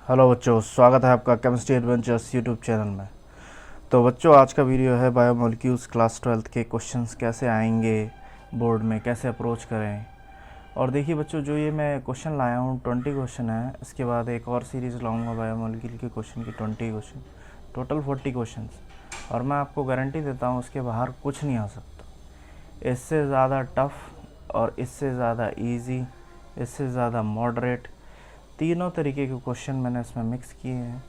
Hello बच्चों, स्वागत है आपका केमिस्ट्री एडवेंचर्स यूट्यूब चैनल में। तो बच्चों, आज का वीडियो है बायोमोलिक्यूल्स क्लास 12th के क्वेश्चंस कैसे आएंगे बोर्ड में, कैसे अप्रोच करें। और देखिए बच्चों, जो ये मैं क्वेश्चन लाया हूँ 20 क्वेश्चन है। इसके बाद एक और सीरीज़ लाऊंगा बायोमोलिक्यूल के क्वेश्चन की 20 क्वेश्चन, टोटल 40 क्वेश्चन। और मैं आपको गारंटी देता हूँ उसके बाहर कुछ नहीं आ सकता। इससे ज़्यादा टफ़ और इससे ज़्यादा ईजी, इससे ज़्यादा मॉडरेट, तीनों तरीके के क्वेश्चन मैंने इसमें मिक्स किए हैं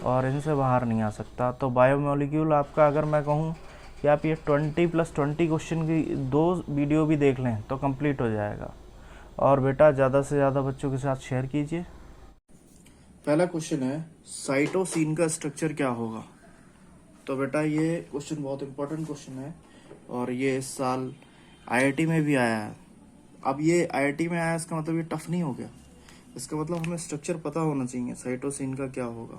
और इनसे बाहर नहीं आ सकता। तो बायोमोलिक्यूल आपका, अगर मैं कहूँ कि आप ये 20+20 क्वेश्चन की 2 वीडियो भी देख लें तो कंप्लीट हो जाएगा। और बेटा ज़्यादा से ज़्यादा बच्चों के साथ शेयर कीजिए। पहला क्वेश्चन है, साइटोसिन का स्ट्रक्चर क्या होगा। तो बेटा ये क्वेश्चन बहुत इंपॉर्टेंट क्वेश्चन है और ये इस साल आईआईटी में भी आया है। अब ये आईआईटी में आया, इसका मतलब ये टफ नहीं हो गया। इसका मतलब हमें स्ट्रक्चर पता होना चाहिए साइटोसिन का क्या होगा।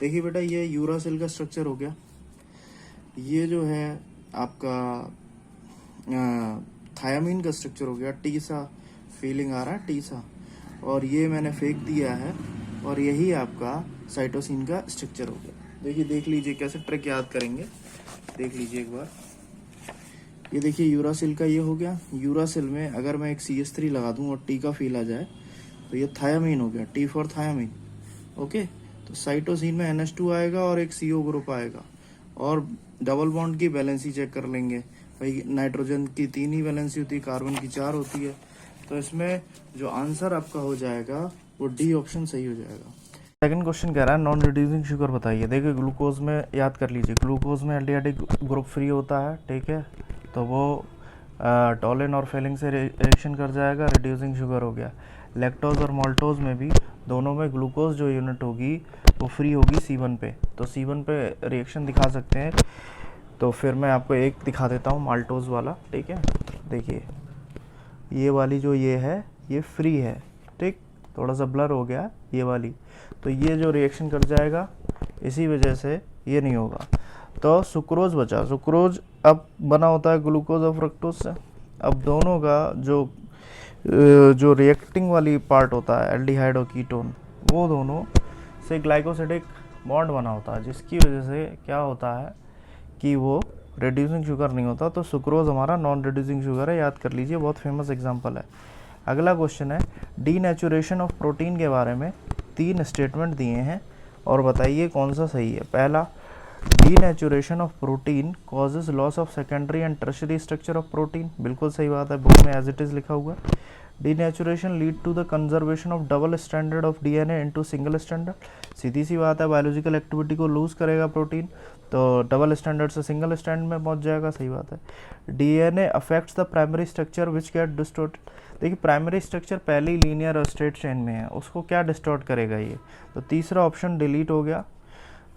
देखिए बेटा, ये यूरासिल का स्ट्रक्चर हो गया। ये जो है आपका थायामीन का स्ट्रक्चर हो गया। टी सा फीलिंग आ रहा है, टी सा, और ये मैंने फेंक दिया है और यही आपका साइटोसिन का स्ट्रक्चर हो गया। देखिए, देख लीजिए कैसे ट्रिक याद करेंगे, देख लीजिए एक बार। ये देखिए यूरासिल का ये हो गया। यूरासिल में अगर मैं एक CH3 लगा दूं और टी का फील आ जाए तो ये थायामीन हो गया, टी फॉर थायामीन। ओके, तो साइटोसिन में NH2 आएगा और एक CO ग्रुप आएगा। और डबल बॉन्ड की वैलेंसी चेक कर लेंगे भाई। नाइट्रोजन की 3 ही वैलेंसी होती है, कार्बन की 4 होती है। तो इसमें जो आंसर आपका हो जाएगा वो डी ऑप्शन सही हो जाएगा। सेकंड क्वेश्चन कह रहा है, नॉन रिड्यूसिंग शुगर बताइए। देखिए, ग्लूकोज में याद कर लीजिए, ग्लूकोज में एल्डिहाइड ग्रुप फ्री होता है, ठीक है। तो वो टॉलिन और फेलिंग से रिएक्शन कर जाएगा, रिड्यूसिंग शुगर हो गया। लैक्टोज और माल्टोज में भी, दोनों में ग्लूकोज जो यूनिट होगी वो फ्री होगी C1 पे। तो C1 पे रिएक्शन दिखा सकते हैं। तो फिर मैं आपको एक दिखा देता हूँ, माल्टोज वाला, ठीक है। देखिए ये वाली जो ये है ये फ्री है, ठीक, थोड़ा सा ब्लर हो गया ये वाली। तो ये जो रिएक्शन कर जाएगा, इसी वजह से ये नहीं होगा। तो सुक्रोज बचा। सुक्रोज अब बना होता है ग्लूकोज और फ्रक्टोज से। अब दोनों का जो रिएक्टिंग वाली पार्ट होता है, एल्डिहाइड और कीटोन, वो दोनों से ग्लाइकोसिडिक बॉन्ड बना होता है, जिसकी वजह से क्या होता है कि वो रिड्यूसिंग शुगर नहीं होता। तो सुक्रोज हमारा नॉन रिड्यूसिंग शुगर है, याद कर लीजिए, बहुत फेमस एग्जांपल है। अगला क्वेश्चन है, डीनेचुरेशन ऑफ प्रोटीन के बारे में 3 स्टेटमेंट दिए हैं और बताइए कौन सा सही है। पहला, denaturation of protein causes loss of secondary and tertiary structure of protein, बिल्कुल सही बात है, बुक में एज इट इज लिखा हुआ है। Denaturation lead to the conservation of double standard of DNA into single standard, सीधी सी बात है, बायोलॉजिकल एक्टिविटी को लूज करेगा प्रोटीन, तो डबल स्टैंडर्ड से सिंगल स्टैंडर्ड में पहुंच जाएगा, सही बात है। DNA affects the primary structure which get distorted. देखिए, प्राइमरी स्ट्रक्चर पहले ही लीनियर और स्ट्रेट चेन में है, उसको क्या डिस्टॉर्ट करेगा ये। तो तीसरा ऑप्शन डिलीट हो गया।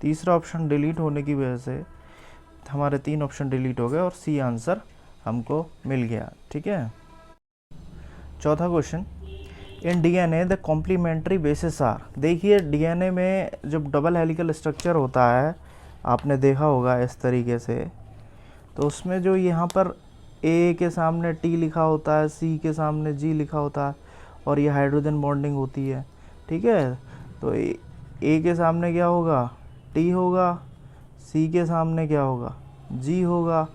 तीसरा ऑप्शन डिलीट होने की वजह से हमारे 3 ऑप्शन डिलीट हो गए और सी आंसर हमको मिल गया, ठीक है। चौथा question, in DNA the complementary bases are. देखिए, DNA में जब डबल हेलिकल स्ट्रक्चर होता है, आपने देखा होगा इस तरीके से, तो उसमें जो यहाँ पर A के सामने T लिखा होता है, C के सामने G लिखा होता है और ये हाइड्रोजन बॉन्डिंग होती है, ठीक है। तो A के सामने क्या होगा, T होगा, C के सामने क्या होगा, G होगा,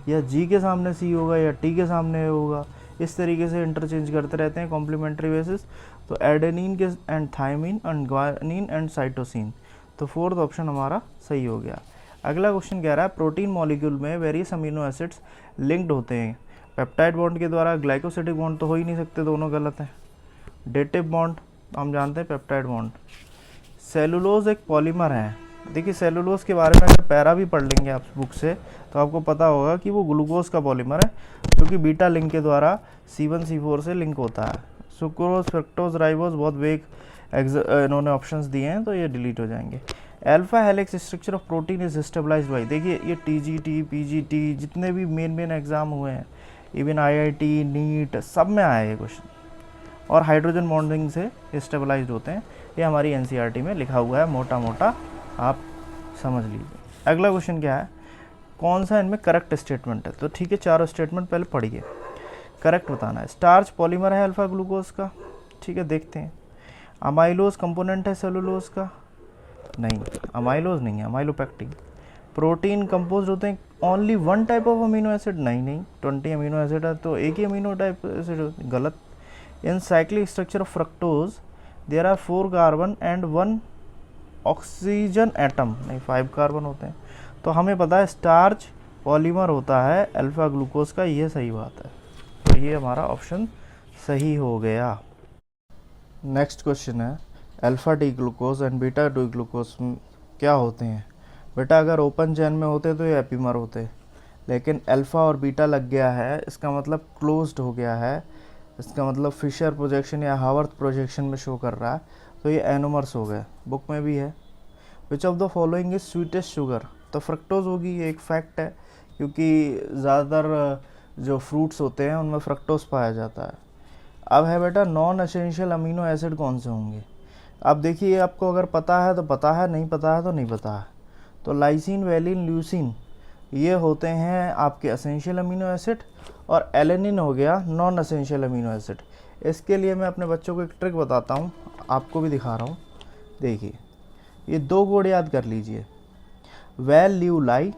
या G के सामने C होगा, या T के सामने होगा। इस तरीके से इंटरचेंज करते रहते हैं कॉम्प्लीमेंट्री बेसिस। तो एडेनिन के and thymine and guanine and cytosine. तो फोर्थ ऑप्शन हमारा सही हो गया। अगला क्वेश्चन कह रहा है, प्रोटीन मॉलिक्यूल में वेरियस अमीनो एसिड्स लिंक्ड होते हैं पेप्टाइड बॉन्ड के द्वारा, ग्लाइकोसिडिक बॉन्ड तो हो ही नहीं सकते, दोनों गलत हैं। डेटिव बॉन्ड हम जानते हैं, पेप्टाइड बॉन्ड। सेलुलोज एक पॉलीमर है। देखिए, सेलुलोज के बारे में अगर पैरा भी पढ़ लेंगे आप बुक से तो आपको पता होगा कि वो ग्लूकोज का पॉलीमर है, जो कि बीटा लिंक के द्वारा C1C4 से लिंक होता है। सुक्रोज, फ्रक्टोज, राइबोज, बहुत वेग इन्होंने ऑप्शंस दिए हैं, तो ये डिलीट हो जाएंगे। Alpha helix structure of protein is stabilised by. देखिए, ये TGT, PGT जितने भी मेन एग्जाम हुए हैं, इवन IIT, नीट, सब में आया है क्वेश्चन, और हाइड्रोजन बॉन्डिंग से स्टेबलाइज्ड होते हैं। ये हमारी NCERT में लिखा हुआ है, मोटा मोटा आप समझ लीजिए। अगला क्वेश्चन क्या है, कौन सा इनमें करेक्ट स्टेटमेंट है। तो ठीक है, चारों स्टेटमेंट पहले पढ़िए, करेक्ट बताना है। स्टार्च पॉलीमर है अल्फा ग्लूकोज का, ठीक है, देखते हैं। अमाइलोज कंपोनेंट है सेलुलोज का? नहीं, अमाइलोज नहीं है, अमाइलोपेक्टिन। प्रोटीन कंपोज होते हैं only one type of amino acid? नहीं, 20 अमीनो एसिड है तो एक ही अमीनो टाइप एसिड, गलत। In cyclic structure of fructose there are 4 carbon and 1 oxygen atom, नहीं 5 कार्बन होते हैं। तो हमें पता है स्टार्च पॉलीमर होता है अल्फा ग्लूकोज का, ये सही बात है, तो ये हमारा ऑप्शन सही हो गया। नेक्स्ट क्वेश्चन है alpha D glucose and beta D glucose क्या होते हैं? बेटा अगर ओपन चेन में होते तो ये एपीमर होते, लेकिन अल्फा और बीटा लग गया है, इसका मतलब क्लोज्ड हो गया है, इसका मतलब फिशर प्रोजेक्शन या हावर्थ प्रोजेक्शन में शो कर रहा है, तो ये एनोमर्स हो गए। बुक में भी है which of the following is sweetest sugar, तो फ्रक्टोज होगी, ये एक फैक्ट है, क्योंकि ज़्यादातर जो फ्रूट्स होते हैं उनमें फ्रक्टोज पाया जाता है। अब है बेटा नॉन एसेंशियल अमीनो एसिड कौन से होंगे? अब देखिए, आपको अगर पता है तो पता है, नहीं पता है तो नहीं पता है। तो लाइसिन, वेलिन, ल्यूसिन ये होते हैं आपके एसेंशियल अमीनो एसिड, और एलेनिन हो गया नॉन एसेंशियल अमीनो एसिड। इसके लिए मैं अपने बच्चों को एक ट्रिक बताता हूँ, आपको भी दिखा रहा हूँ। देखिए, ये 2 कोड याद कर लीजिए, वेल्यूलाई,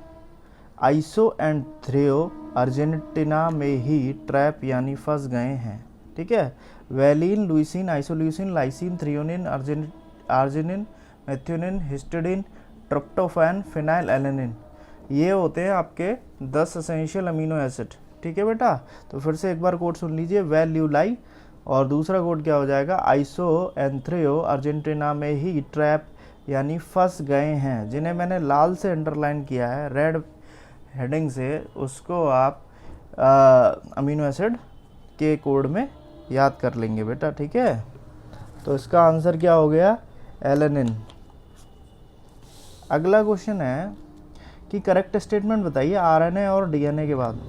आइसो एंड थ्रियो अर्जेंटीना में ही ट्रैप यानी फंस गए हैं, ठीक है। Valine, leucine, isoleucine, lysine, threonine, arginine, methionine, histidine, tryptophan, phenylalanine, ये होते हैं आपके 10 एसेंशियल अमीनो एसिड, ठीक है बेटा। तो फिर से एक बार कोड सुन लीजिए, वेल्यूलाई, और दूसरा कोड क्या हो जाएगा, आइसो एंड थ्रियो अर्जेंटीना में ही ट्रैप यानी फंस गए हैं। जिन्हें मैंने लाल से अंडरलाइन किया है रेड हेडिंग से, उसको आप अमीनो एसिड के कोड में याद कर लेंगे बेटा, ठीक है। तो इसका आंसर क्या हो गया, एलेनिन। अगला क्वेश्चन है कि करेक्ट स्टेटमेंट बताइए आरएनए और डीएनए के बाद।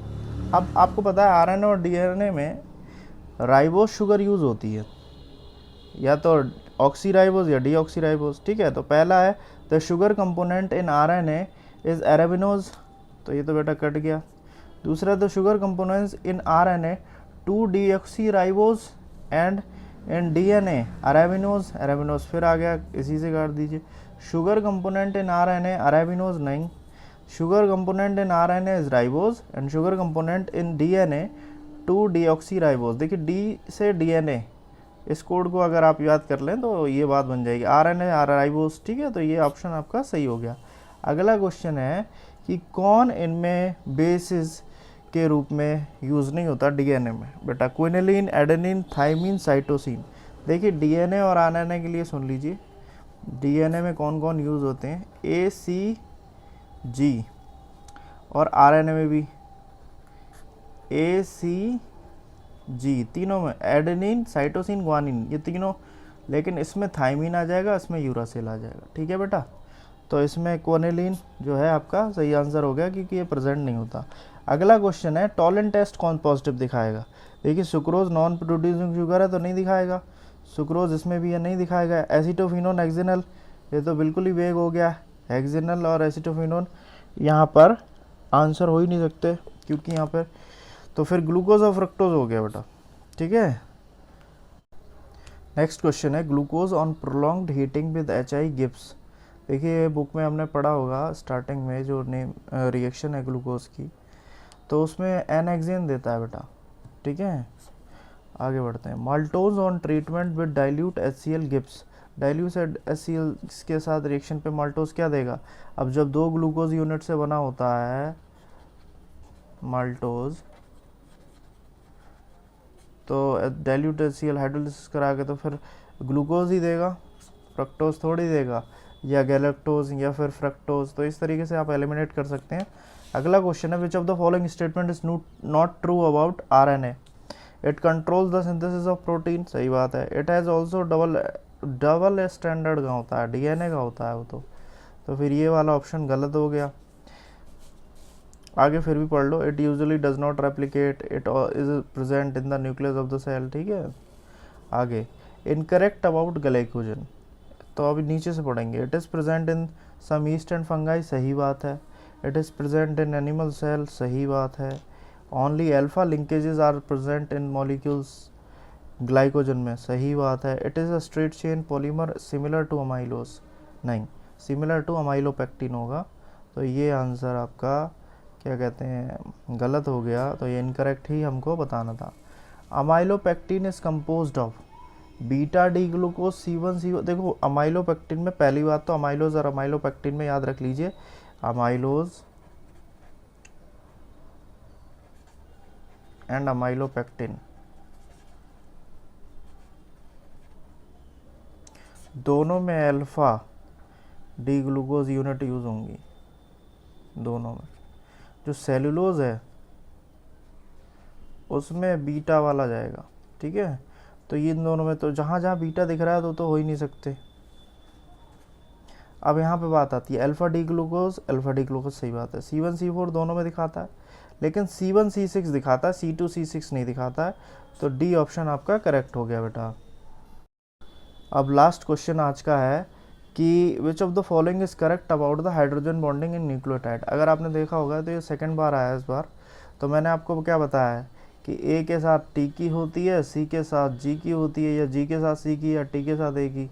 अब आपको पता है आरएनए और डीएनए में राइबोस शुगर यूज़ होती है, या तो ऑक्सीराइबोस या डीऑक्सीराइबोस, ठीक है। तो पहला है the sugar component in RNA is arabinose, तो ये तो बेटा कट गया। दूसरा the sugar components in RNA 2-deoxyriboz and in DNA arabinose, arabinose फिर आ गया, इसी से काट दीजिए। Sugar component in RNA arabinose नहीं, sugar component in RNA is ribose and sugar component in DNA 2-deoxyriboz। देखिए डी से डीएनए, इस कोड को अगर आप याद कर लें तो ये बात बन जाएगी, आरएनए राइबोज, ठीक है। तो ये ऑप्शन आपका सही हो गया। अगला क्वेश्चन है कि कौन इनमें बेसिस के रूप में यूज़ नहीं होता डीएनए में? बेटा क्विनोलिन, एडेनिन, थाइमिन, साइटोसिन। देखिए डीएनए और आरएनए के लिए सुन लीजिए, डीएनए में कौन कौन यूज़ होते हैं, ए, सी, जी, और आरएनए में भी ए, सी, जी, तीनों में एडेनिन, साइटोसिन, ग्वानिन, ये तीनों, लेकिन इसमें थाइमिन आ जाएगा, इसमें यूरासिल आ जाएगा, ठीक है बेटा। तो इसमें क्विनोलिन जो है आपका सही आंसर हो गया, क्योंकि ये प्रेजेंट नहीं होता। अगला क्वेश्चन है टॉलन टेस्ट कौन पॉजिटिव दिखाएगा? देखिए सुक्रोज नॉन प्रोड्यूसिंग शुगर है तो नहीं दिखाएगा, सुक्रोज इसमें भी है नहीं दिखाएगा। एसिटोफिनोन, हेक्सेनल, ये तो बिल्कुल ही वेग हो गया, हेक्सेनल और एसिटोफिनोन यहाँ पर आंसर हो ही नहीं सकते, क्योंकि यहाँ पर तो फिर ग्लूकोज और फ्रक्टोज हो गया बेटा, ठीक है। नेक्स्ट क्वेश्चन है glucose on prolonged heating with HI Gibbs. देखिए बुक में हमने पढ़ा होगा स्टार्टिंग में, जो नेम रिएक्शन है ग्लूकोज की, तो उसमें एन-हेक्सेन देता है बेटा, ठीक है। आगे बढ़ते हैं, maltose on treatment with dilute HCl Gibbs. Dilute HCl के साथ रिएक्शन पे माल्टोज क्या देगा? अब जब 2 ग्लूकोज यूनिट से बना होता है माल्टोज, तो डाइल्यूट HCl हाइड्रोलिसिस करा के तो फिर ग्लूकोज ही देगा, फ्रक्टोज थोड़ी देगा, या गैलेक्टोज या फिर फ्रक्टोज। तो इस तरीके से आप एलिमिनेट कर सकते हैं। अगला क्वेश्चन है which of the following statement is not true about RNA? It controls the synthesis of protein, सही बात है। It has also double standard का होता है, डीएनए का होता है वो तो फिर ये वाला ऑप्शन गलत हो गया। आगे फिर भी पढ़ लो, it usually does not replicate, it is present in the nucleus of the cell, ठीक है। आगे इनकरेक्ट अबाउट ग्लाइकोजन, तो अभी नीचे से पढ़ेंगे। It is present in some yeast and fungi, सही बात है। It is present in animal cell, सही बात है। Only alpha linkages are present in molecules, glycogen में, सही बात है। It is a straight chain polymer similar to amylose, नहीं, सिमिलर टू अमाइलोपेक्टिन होगा। तो ये आंसर आपका क्या कहते हैं गलत हो गया, तो ये इनकरेक्ट ही हमको बताना था। Amylopectin is composed of beta D glucose C1C, देखो अमाइलोपेक्टिन में पहली बात तो अमाइलोज और अमाइलोपेक्टिन में याद रख लीजिए, अमाइलोज एंड अमाइलोपेक्टिन दोनों में alpha D glucose unit use होंगी, दोनों में। जो सेलुलोज है उसमें बीटा वाला जाएगा, ठीक है। तो ये इन दोनों में तो जहाँ जहाँ बीटा दिख रहा है तो हो ही नहीं सकते। अब यहाँ पे बात आती है अल्फा डी ग्लूकोज सही बात है, C1C4 दोनों में दिखाता है, लेकिन C1C6 दिखाता है, C2C6 नहीं दिखाता है। तो डी ऑप्शन आपका करेक्ट हो गया बेटा। अब लास्ट क्वेश्चन आज का है कि which of the following is correct about the hydrogen bonding in nucleotide. अगर आपने देखा होगा तो ये सेकंड बार आया इस बार। तो मैंने आपको क्या बताया है कि ए के साथ टी की होती है, सी के साथ जी की होती है, या जी के साथ सी की, या टी के साथ ए की।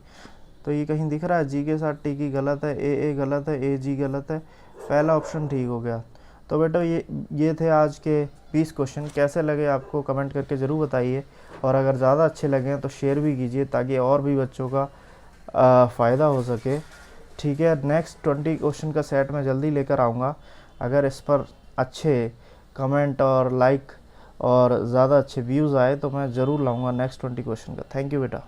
तो ये कहीं दिख रहा है जी के साथ टी की गलत है, ए गलत है, ए जी गलत है, पहला ऑप्शन ठीक हो गया। तो बेटा ये थे आज के 20 क्वेश्चन। कैसे लगे आपको कमेंट करके ज़रूर बताइए, और अगर ज़्यादा अच्छे लगे तो शेयर भी कीजिए ताकि और भी बच्चों का फ़ायदा हो सके, ठीक है। नेक्स्ट 20 क्वेश्चन का सेट मैं जल्दी लेकर आऊँगा। अगर इस पर अच्छे कमेंट और लाइक और ज़्यादा अच्छे व्यूज़ आए तो मैं ज़रूर लाऊँगा नेक्स्ट 20 क्वेश्चन का। थैंक यू बेटा।